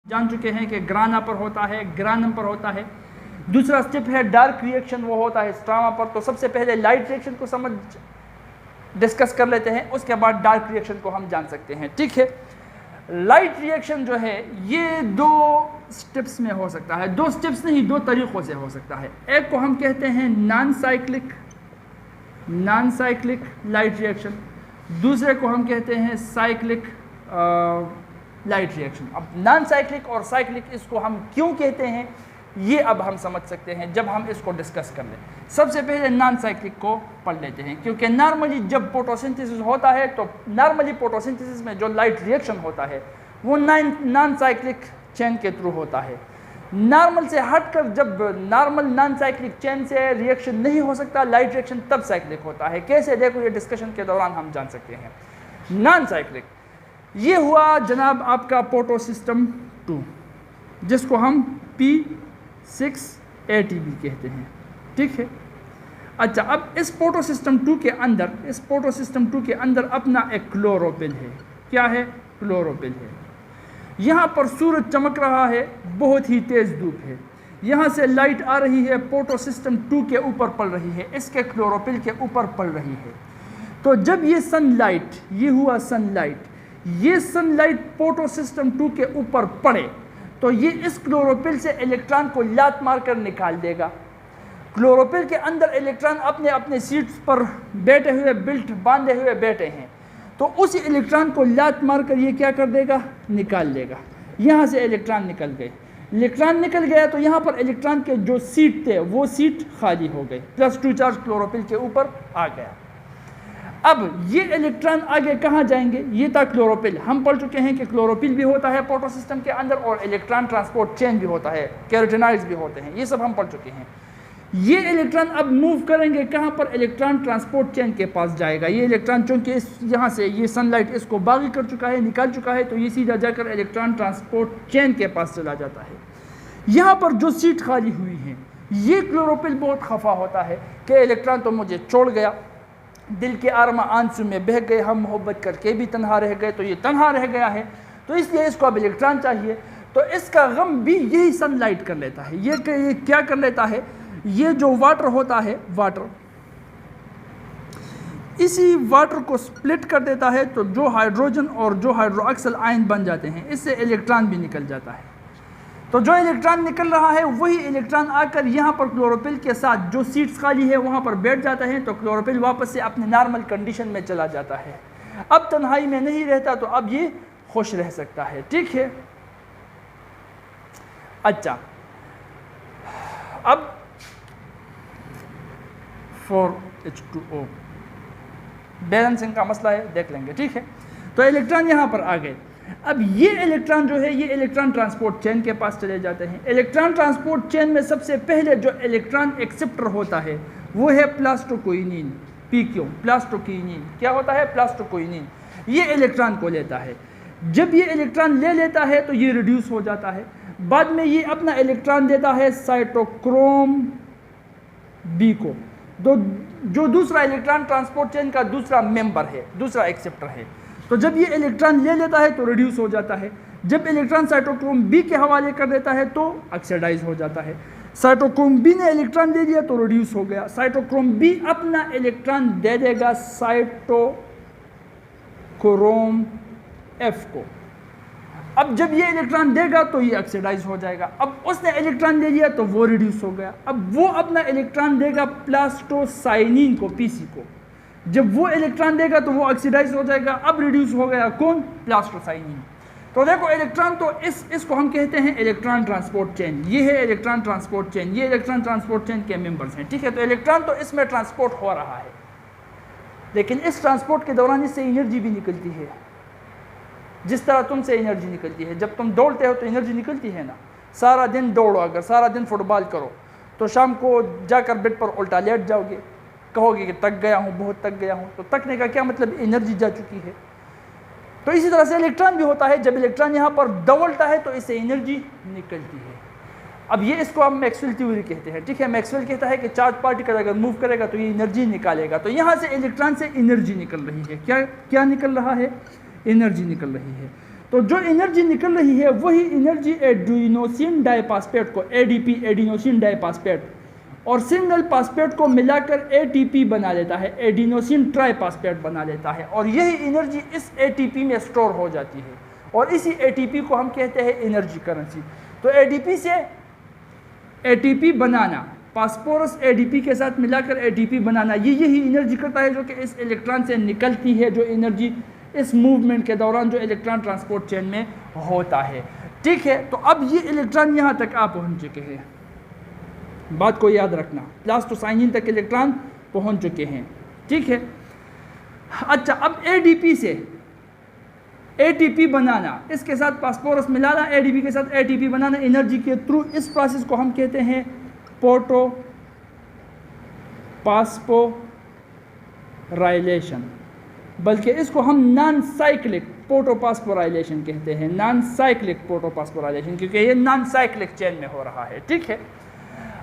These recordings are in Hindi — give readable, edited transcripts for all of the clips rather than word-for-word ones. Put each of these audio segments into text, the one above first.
जान चुके हैं कि ग्राना पर होता है, ग्रानम पर होता है। दूसरा स्टेप है डार्क रिएक्शन, वो होता है स्ट्रामा पर। तो सबसे पहले लाइट रिएक्शन को डिस्कस कर लेते हैं, उसके बाद डार्क रिएक्शन को हम जान सकते हैं। ठीक है, लाइट रिएक्शन जो है ये 2 स्टेप्स में हो सकता है, 2 स्टेप्स नहीं 2 तरीक़ों से हो सकता है। एक को हम कहते हैं नॉन साइक्लिक लाइट रिएक्शन, दूसरे को हम कहते हैं साइक्लिक लाइट रिएक्शन। अब नॉन साइक्लिक और साइक्लिक इसको हम क्यों कहते हैं ये अब हम समझ सकते हैं जब हम इसको डिस्कस कर लें। सबसे पहले नॉन साइक्लिक को पढ़ लेते हैं, क्योंकि नॉर्मली जब फोटोसिंथेसिस होता है तो नॉर्मली फोटोसिंथेसिस में जो लाइट रिएक्शन होता है वो नॉन साइक्लिक चेन के थ्रू होता है। नॉर्मल से हटकर जब नॉर्मल नॉन साइक्लिक चेन से रिएक्शन नहीं हो सकता लाइट रिएक्शन, तब साइक्लिक होता है। कैसे, देखो ये डिस्कशन के दौरान हम जान सकते हैं। नॉन साइक्लिक ये हुआ जनाब आपका फोटो सिस्टम 2, जिसको हम P6ATB कहते हैं। ठीक है, अच्छा, अब इस फोटो सिस्टम 2 के अंदर अपना एक क्लोरोफिल है। क्या है? क्लोरोफिल है। यहाँ पर सूरज चमक रहा है, बहुत ही तेज़ धूप है, यहाँ से लाइट आ रही है, फोटो सिस्टम 2 के ऊपर पड़ रही है, इसके क्लोरोफिल के ऊपर पड़ रही है। तो जब ये सनलाइट, ये हुआ सनलाइट, ये सनलाइट फोटो सिस्टम 2 के ऊपर पड़े तो ये इस क्लोरोफिल से इलेक्ट्रॉन को लात मारकर निकाल देगा। क्लोरोफिल के अंदर इलेक्ट्रॉन अपने अपने सीट्स पर बैठे हुए, बेल्ट बांधे हुए बैठे हैं, तो उस इलेक्ट्रॉन को लात मारकर ये क्या कर देगा? निकाल देगा। यहाँ से इलेक्ट्रॉन निकल गए, इलेक्ट्रॉन निकल गया तो यहाँ पर इलेक्ट्रॉन के जो सीट थे वो सीट खाली हो गई, +2 चार्ज क्लोरोफिल के ऊपर आ गया। अब ये इलेक्ट्रॉन आगे कहाँ जाएंगे? ये था क्लोरोफिल। हम पढ़ चुके हैं कि क्लोरोफिल भी होता है फोटो सिस्टम के अंदर और इलेक्ट्रॉन ट्रांसपोर्ट चेन भी होता है, कैरोटेनॉइड्स भी होते हैं, ये सब हम पढ़ चुके हैं। ये इलेक्ट्रॉन अब मूव करेंगे कहाँ पर? इलेक्ट्रॉन ट्रांसपोर्ट चेन के पास जाएगा। ये इलेक्ट्रॉन चूँकि यहाँ से ये सनलाइट इसको बागी कर चुका है, निकाल चुका है, तो ये सीधा जाकर इलेक्ट्रॉन ट्रांसपोर्ट चेन के पास चला जाता है। यहाँ पर जो सीट खाली हुई है, ये क्लोरोफिल बहुत खफा होता है कि इलेक्ट्रॉन तो मुझे छोड़ गया, दिल के आरमा आंसू में बह गए, हम मोहब्बत करके भी तन्हा रह गए, तो ये तन्हा रह गया है, तो इसलिए इसको अब इलेक्ट्रॉन चाहिए। तो इसका गम भी यही सनलाइट कर लेता है। ये क्या कर लेता है? ये जो वाटर होता है, वाटर, इसी वाटर को स्प्लिट कर देता है, तो जो हाइड्रोजन और जो हाइड्रोक्सिल आयन बन जाते हैं, इससे इलेक्ट्रॉन भी निकल जाता है। तो जो इलेक्ट्रॉन निकल रहा है वही इलेक्ट्रॉन आकर यहाँ पर क्लोरोफिल के साथ जो सीट्स खाली है वहाँ पर बैठ जाता है, तो क्लोरोफिल वापस से अपने नॉर्मल कंडीशन में चला जाता है। अब तन्हाई में नहीं रहता, तो अब ये खुश रह सकता है। ठीक है, अच्छा, अब 4H2O बैलेंसिंग का मसला है, देख लेंगे। ठीक है, तो इलेक्ट्रॉन यहाँ पर आ गए। अब ये इलेक्ट्रॉन जो है ये इलेक्ट्रॉन ट्रांसपोर्ट चेन के पास चले जाते हैं। इलेक्ट्रॉन ट्रांसपोर्ट चेन में सबसे पहले जो इलेक्ट्रॉन एक्सेप्टर होता है वो है प्लास्टोक्विनीन, PQ, प्लास्टोक्विनीन। क्या होता है? प्लास्टोक्विनीन। ये इलेक्ट्रॉन को लेता है। जब ये इलेक्ट्रॉन ले लेता है तो ये रिड्यूस हो जाता है, बाद में ये अपना इलेक्ट्रॉन देता है साइटोक्रोम B को, जो दूसरा इलेक्ट्रॉन ट्रांसपोर्ट चेन का दूसरा मेंबर है, दूसरा एक्सेप्टर है। तो जब ये इलेक्ट्रॉन ले लेता है तो रिड्यूस हो जाता है। जब इलेक्ट्रॉन साइटोक्रोम B के हवाले कर देता है तो ऑक्सीडाइज हो जाता है। साइटोक्रोम B ने इलेक्ट्रॉन दे दिया तो रिड्यूस हो गया। साइटोक्रोम B अपना इलेक्ट्रॉन दे देगा साइटोक्रोम F को। अब जब ये इलेक्ट्रॉन देगा तो ये ऑक्सीडाइज हो जाएगा। अब उसने इलेक्ट्रॉन दे दिया तो वो रिड्यूस हो गया। अब वो अपना इलेक्ट्रॉन देगा प्लास्टोसाइनिन को, PC को। जब वो इलेक्ट्रॉन देगा तो वो ऑक्सीडाइज हो जाएगा। अब रिड्यूस हो गया कौन? प्लास्टोसाइनिन। तो देखो इलेक्ट्रॉन तो इसको हम कहते हैं इलेक्ट्रॉन ट्रांसपोर्ट चेन। ये है इलेक्ट्रॉन ट्रांसपोर्ट चेन, ये इलेक्ट्रॉन ट्रांसपोर्ट चेन के मेंबर्स हैं। ठीक है, तो इलेक्ट्रॉन तो इसमें ट्रांसपोर्ट हो रहा है, लेकिन इस ट्रांसपोर्ट के दौरान इससे एनर्जी भी निकलती है, जिस तरह तुमसे एनर्जी निकलती है। जब तुम दौड़ते हो तो एनर्जी निकलती है ना। सारा दिन दौड़ो, अगर सारा दिन फुटबॉल करो तो शाम को जाकर बेड पर उल्टा लेट जाओगे, कहोगे कि थक गया हूँ, बहुत थक गया हूँ। तो थकने का क्या मतलब? एनर्जी जा चुकी है। तो इसी तरह से इलेक्ट्रॉन भी होता है, जब इलेक्ट्रॉन यहाँ पर दौड़ता है तो इससे एनर्जी निकलती है। अब ये इसको हम मैक्सवेल थ्योरी कहते हैं। ठीक है, मैक्सवेल कहता है कि चार्ज पार्टिकल अगर मूव करेगा तो ये एनर्जी निकालेगा। तो यहाँ से इलेक्ट्रॉन से एनर्जी निकल रही है। क्या निकल रहा है? एनर्जी निकल रही है। तो जो एनर्जी निकल रही है वही एनर्जी एडिनोसिन डाइफॉस्फेट को एडीपी एडिनोसिन डाइफॉस्फेट और सिंगल फॉस्फेट को मिलाकर एटीपी बना लेता है, एडिनोसिन ट्राइफॉस्फेट बना लेता है और यही एनर्जी इस एटीपी में स्टोर हो जाती है और इसी एटीपी को हम कहते हैं एनर्जी करेंसी। तो एडीपी से एटीपी बनाना, फास्फोरस एडीपी के साथ मिलाकर एटीपी बनाना, ये यही एनर्जी करता है जो कि इस इलेक्ट्रॉन से निकलती है, जो एनर्जी इस मूवमेंट के दौरान जो इलेक्ट्रॉन ट्रांसपोर्ट चेन में होता है। ठीक है, तो अब ये इलेक्ट्रॉन यहाँ तक आप पहुँच चुके हैं, बात को याद रखना, प्लास्टोसाइनिन तक इलेक्ट्रॉन पहुँच चुके हैं। ठीक है, अच्छा अब एडीपी से एटीपी बनाना, इसके साथ फास्फोरस मिलाना, एडीपी के साथ एटीपी बनाना एनर्जी के थ्रू, इस प्रोसेस को हम कहते हैं पोर्टो फास्फोराइलेशन, बल्कि इसको हम नॉन साइक्लिक पोर्टोफास्फोराइलेशन कहते हैं, नॉन साइक्लिक पोर्टोफास्फोराइलेशन, क्योंकि ये नॉन साइक्लिक चेन में हो रहा है। ठीक है,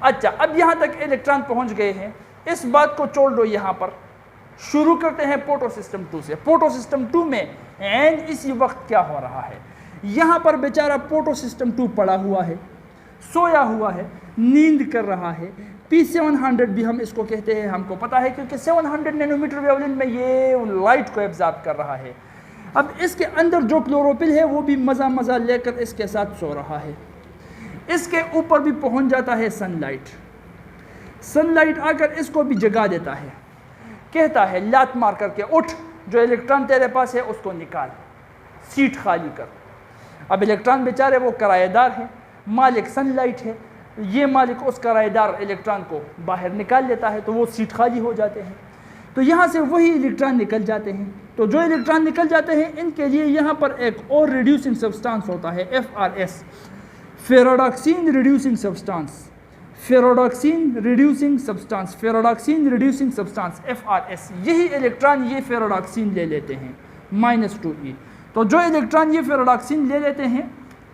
अच्छा अब यहाँ तक इलेक्ट्रॉन पहुँच गए हैं, इस बात को छोड़ दो, यहाँ पर शुरू करते हैं पोटो सिस्टम 2 से। पोटो सिस्टम 2 में एंड इसी वक्त क्या हो रहा है, यहाँ पर बेचारा पोटो सिस्टम 2 पड़ा हुआ है, सोया हुआ है, नींद कर रहा है। P700 भी हम इसको कहते हैं, हमको पता है क्योंकि 700 नैनोमीटर वेवलेंथ में ये लाइट को एब्जॉर्ब कर रहा है। अब इसके अंदर जो क्लोरोफिल है वो भी मज़ा लेकर इसके साथ सो रहा है। इसके ऊपर भी पहुंच जाता है सनलाइट, सनलाइट आकर इसको भी जगा देता है, कहता है लात मार करके उठ, जो इलेक्ट्रॉन तेरे पास है उसको निकाल, सीट खाली कर। अब इलेक्ट्रॉन बेचारे वो किराएदार हैं, मालिक सनलाइट है, ये मालिक उस किराएदार इलेक्ट्रॉन को बाहर निकाल लेता है, तो वो सीट खाली हो जाते हैं। तो यहाँ से वही इलेक्ट्रॉन निकल जाते हैं। तो जो इलेक्ट्रॉन निकल जाते हैं इनके लिए यहाँ पर एक और रिड्यूसिंग सब्सटेंस होता है, FRS, ferredoxin reducing substance, ferredoxin reducing substance, ferredoxin reducing substance FRS। यही इलेक्ट्रॉन ये फेरोडॉक्सिन ले लेते हैं -2e। तो जो इलेक्ट्रॉन ये फेरोडॉक्सिन ले लेते हैं,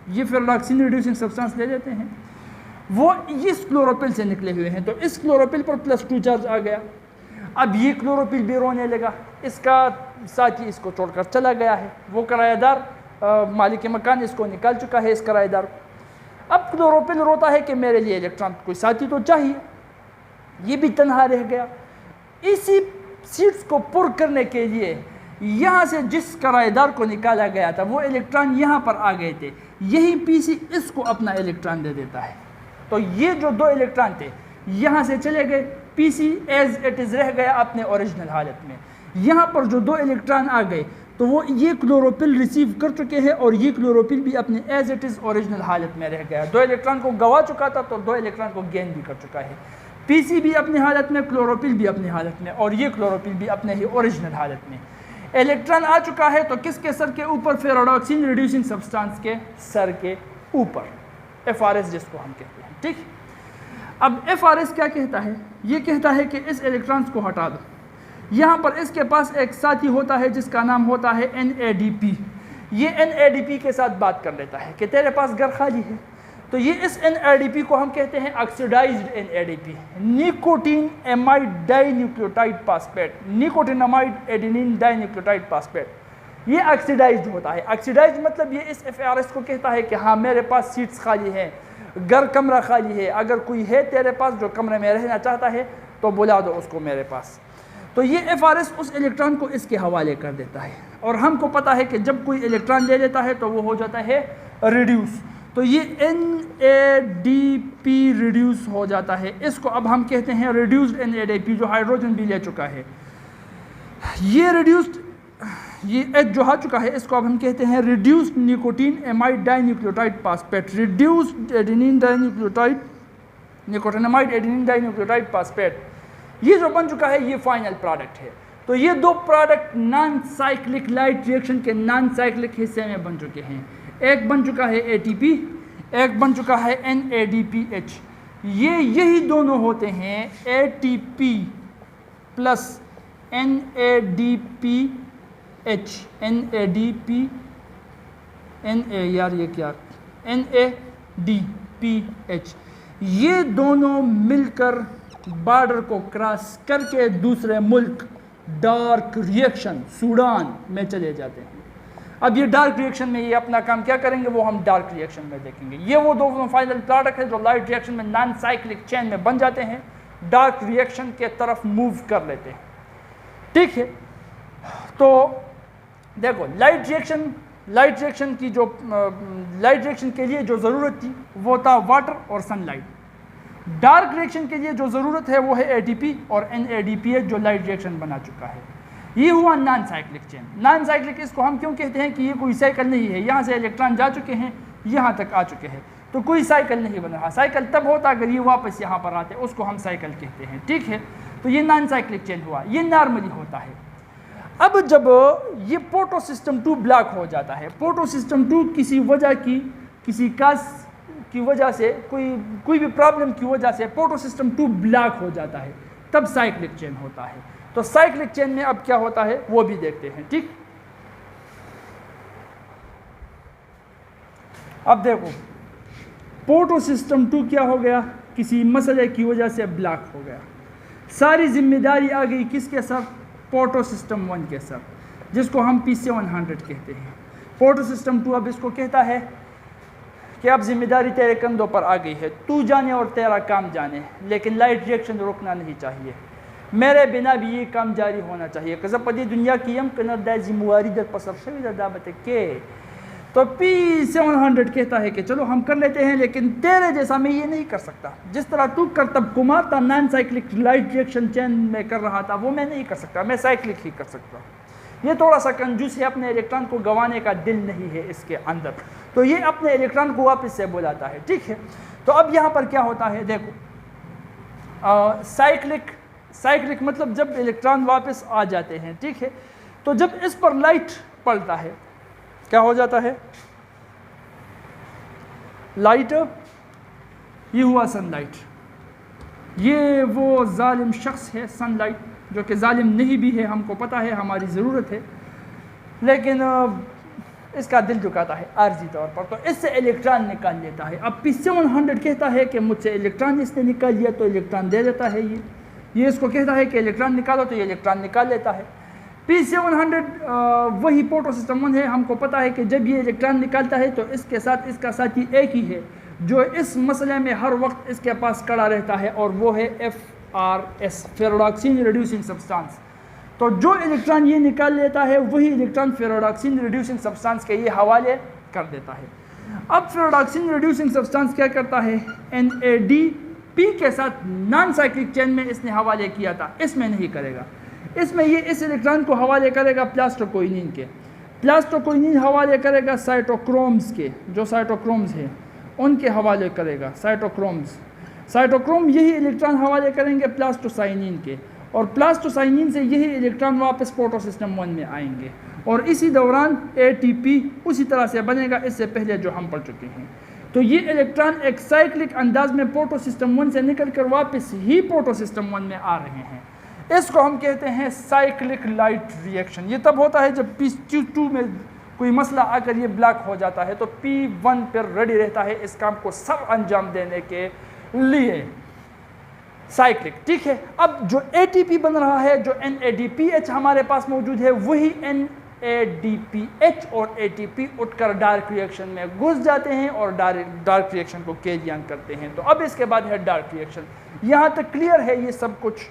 ये फेरोडॉक्सिन रिड्यूसिंग सब्सटेंस ले लेते हैं, वो इस क्लोरोफिल से निकले हुए हैं। तो इस क्लोरोफिल पर +2 चार्ज आ गया। अब ये क्लोरोफिल भी रोने लगा, इसका साथी इसको छोड़कर चला गया है, वो किराएदार मालिक मकान इसको निकाल चुका है, इस किराएदार को। अब क्लोरोफिल रोता है कि मेरे लिए इलेक्ट्रॉन कोई साथी तो चाहिए, ये भी तन्हा रह गया। इसी सीट्स को पुर करने के लिए यहाँ से जिस किराएदार को निकाला गया था वो इलेक्ट्रॉन यहाँ पर आ गए थे, यही पीसी इसको अपना इलेक्ट्रॉन दे देता है। तो ये जो 2 इलेक्ट्रॉन थे यहाँ से चले गए, पीसी एज इट इज़ रह गया अपने ओरिजिनल हालत में। यहाँ पर जो 2 इलेक्ट्रॉन आ गए तो वो ये क्लोरोफिल रिसीव कर चुके हैं और ये क्लोरोफिल भी अपने एज इट इज़ ओरिजिनल हालत में रह गया। 2 इलेक्ट्रॉन को गवा चुका था तो 2 इलेक्ट्रॉन को गेन भी कर चुका है। पीसी भी अपनी हालत में, क्लोरोफिल भी अपनी हालत में और ये क्लोरोफिल भी अपने ही ओरिजिनल हालत में। इलेक्ट्रॉन आ चुका है तो किसके सर के ऊपर, फेरोडॉक्सिन रिड्यूसिंग सब्सटेंस के सर के ऊपर, FRS जिसको हम कहते हैं। ठीक, अब FRS क्या कहता है, ये कहता है कि इस इलेक्ट्रॉन्स को हटा दो। यहाँ पर इसके पास एक साथी होता है जिसका नाम होता है NADP। ये NADP के साथ बात कर लेता है कि तेरे पास घर खाली है, तो ये इस NADP को हम कहते हैं oxidised NADP, nicotine amide dinucleotide phosphate, nicotinamide adenine dinucleotide phosphate. ये ऑक्सीडाइज्ड होता है। ऑक्सीडाइज्ड मतलब ये इस FRS को कहता है कि हाँ मेरे पास सीट्स खाली हैं, घर कमरा खाली है, अगर कोई है तेरे पास जो कमरे में रहना चाहता है तो बुला दो उसको मेरे पास। तो ये FRS उस इलेक्ट्रॉन को इसके हवाले कर देता है और हमको पता है कि जब कोई इलेक्ट्रॉन ले लेता है तो वो हो जाता है रिड्यूस। तो ये NADP रिड्यूस हो जाता है, इसको अब हम कहते हैं रिड्यूस्ड NADP, जो हाइड्रोजन भी ले चुका है। ये रिड्यूस्ड, ये H जो आ चुका है, इसको अब हम कहते हैं reduced nicotine amide dinucleotide phosphate, reduced adenine dinucleotide, nicotinamide adenine dinucleotide phosphate. ये जो बन चुका है ये फाइनल प्रोडक्ट है। तो ये 2 product non cyclic light reaction के नॉन साइक्लिक हिस्से में बन चुके हैं। एक बन चुका है ATP, एक बन चुका है NADPH। ये यही दोनों होते हैं ATP प्लस NADPH, NADPH। ये दोनों मिलकर बॉर्डर को क्रॉस करके दूसरे मुल्क डार्क रिएक्शन सूडान में चले जाते हैं। अब ये डार्क रिएक्शन में ये अपना काम क्या करेंगे वो हम डार्क रिएक्शन में देखेंगे। ये वो दो फाइनल प्रोडक्ट है जो लाइट रिएक्शन में नॉन साइक्लिक चेन में बन जाते हैं, डार्क रिएक्शन के तरफ मूव कर लेते हैं। ठीक है, तो देखो लाइट रिएक्शन की जो लाइट रिएक्शन के लिए जो ज़रूरत थी वो था वाटर और सनलाइट। डार्क रिएक्शन के लिए जो ज़रूरत है वो है एटीपी और NADPH जो लाइट रिएक्शन बना चुका है। ये हुआ non cyclic chain. Non cyclic इसको हम क्यों कहते हैं कि ये कोई साइकिल नहीं है, यहाँ से इलेक्ट्रॉन जा चुके हैं यहाँ तक आ चुके हैं, तो कोई साइकिल नहीं बन रहा। साइकिल तब होता अगर ये वापस यहाँ पर आते, उसको हम साइकिल कहते हैं। ठीक है, तो ये नॉन साइक्लिक चेन हुआ, ये नॉर्मली होता है। अब जब ये पोटो सिस्टम 2 ब्लॉक हो जाता है, पोटो सिस्टम 2 किसी वजह की, किसी काज की वजह से, कोई भी प्रॉब्लम की वजह से पोटो सिस्टम 2 ब्लॉक हो जाता है, तब साइक्लिक चेन होता है। तो साइक्लिक चेन में अब क्या होता है वो भी देखते हैं। ठीक, अब देखो पोटो सिस्टम 2 क्या हो गया, किसी मसले की वजह से ब्लॉक हो गया। सारी जिम्मेदारी आ गई किसके सर, पोटो सिस्टम 1 के सर, जिसको हम P700 कहते हैं। पोटो सिस्टम 2 अब इसको कहता है कि अब जिम्मेदारी तेरे कंधों पर आ गई है, तू जाने और तेरा काम जाने, लेकिन लाइट रिएक्शन रुकना नहीं चाहिए, मेरे बिना भी ये काम जारी होना चाहिए। कसपदी दुनिया की यम कनर जिम्मेवारी दर पसर शवी दावत के। तो P700 कहता है कि चलो हम कर लेते हैं, लेकिन तेरे जैसा मैं ये नहीं कर सकता। जिस तरह तू करतब कुमार था non cyclic light reaction chain में कर रहा था, वो मैं नहीं कर सकता, मैं साइक्लिक ही कर सकता। ये थोड़ा सा कंजूस है, अपने इलेक्ट्रॉन को गंवाने का दिल नहीं है इसके अंदर, तो ये अपने इलेक्ट्रॉन को वापस से बुलाता है। ठीक है, तो अब यहाँ पर क्या होता है देखो, साइक्लिक मतलब जब इलेक्ट्रॉन वापस आ जाते हैं। ठीक है, तो जब इस पर लाइट पड़ता है क्या हो जाता है, लाइट, ये हुआ सनलाइट। ये वो जालिम शख्स है सनलाइट, जो कि जालिम नहीं भी है, हमको पता है, हमारी ज़रूरत है, लेकिन इसका दिल झुकाता है आर्जी तौर पर, तो इससे इलेक्ट्रॉन निकाल लेता है। अब P700 कहता है कि मुझसे इलेक्ट्रॉन इसने निकाल लिया, तो इलेक्ट्रॉन दे देता है। ये इसको कहता है कि इलेक्ट्रॉन निकालो, तो ये इलेक्ट्रॉन निकाल लेता है। P700 वही पोटो सिस्टम 1 है, हमको पता है कि जब ये इलेक्ट्रॉन निकालता है तो इसके साथ इसका साथी एक ही है जो इस मसले में हर वक्त इसके पास खड़ा रहता है, और वो है FRS, फेरोडॉक्सिन रिड्यूसिंग सब्सटेंस। तो जो इलेक्ट्रॉन ये निकाल लेता है वही इलेक्ट्रॉन फेरोडॉक्सिन रिड्यूसिंग सब्सटेंस के ये हवाले कर देता है। अब फेरोडॉक्सिन रिड्यूसिंग सब्सटेंस क्या करता है, NADP के साथ नॉन साइक्लिक चेन में इसने हवाले किया था, इसमें नहीं करेगा। इसमें ये इस इलेक्ट्रॉन को हवाले करेगा प्लास्टोकोइनिन के, प्लास्टोकोइनिन हवाले करेगा साइटोक्रोम्स के, जो साइटोक्रोम्स हैं उनके हवाले करेगा साइटोक्रोम यही इलेक्ट्रॉन हवाले करेंगे प्लास्टोसाइनिन के, और प्लास्टोसाइनिन से यही इलेक्ट्रॉन वापस पोटो सिस्टम 1 में आएंगे, और इसी दौरान ATP उसी तरह से बनेगा इससे पहले जो हम पढ़ चुके हैं। तो ये इलेक्ट्रॉन एक साइक्लिक अंदाज में पोटो सिस्टम 1 से निकल कर वापस ही पोटो सिस्टम 1 में आ रहे हैं। इसको हम कहते हैं साइक्लिक लाइट रिएक्शन। ये तब होता है जब P2 में कोई मसला आकर ये ब्लॉक हो जाता है, तो P1 पर रेडी रहता है इस काम को सब अंजाम देने के लिए, साइक्लिक। ठीक है, अब जो ATP बन रहा है, जो NADPH हमारे पास मौजूद है, वही NADPH और ATP उठकर डार्क रिएक्शन में घुस जाते हैं और डार्क रिएक्शन को कैरी ऑन करते हैं। तो अब इसके बाद है डार्क रिएक्शन। यहाँ तक क्लियर है ये सब कुछ।